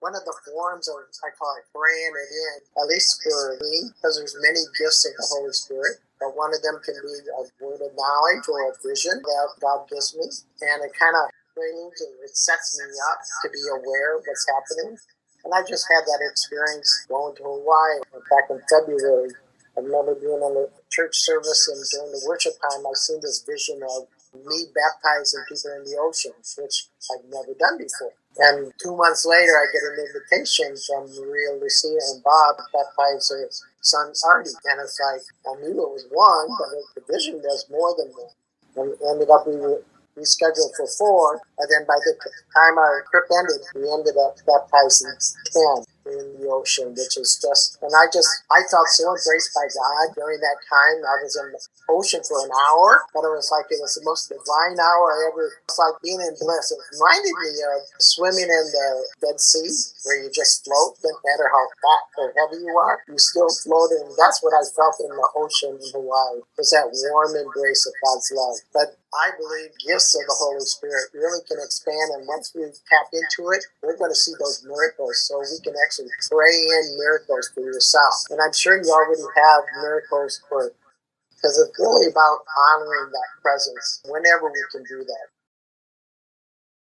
one of the forms of, I call it praying it in, at least for me, because there's many gifts of the Holy Spirit. But one of them can be a word of knowledge or a vision that God gives me. And it kind of trains and it sets me up to be aware of what's happening. And I just had that experience going to Hawaii back in February. I remember being in the church service, and during the worship time, I seen this vision of me baptizing people in the ocean, which I'd never done before. And 2 months later, I get an invitation from Maria, Lucia, and Bob to baptize their son Artie. And it's like, I knew it was one, but the vision was more than one. And it ended up we scheduled for 4, and then by the time our trip ended, we ended up baptizing 10 in the ocean, which is just, and I felt so embraced by God during that time. I was in the ocean for an hour, but it was the most divine hour I ever, it's like being in bliss. It reminded me of swimming in the Dead Sea, where you just float, no matter how fat or heavy you are, you still float, and that's what I felt in the ocean in Hawaii, was that warm embrace of God's love. But I believe gifts of the Holy Spirit really can expand, and once we tap into it, we're going to see those miracles, so we can actually pray in miracles for yourself. And I'm sure you already have miracles because it's really about honoring that presence whenever we can do that.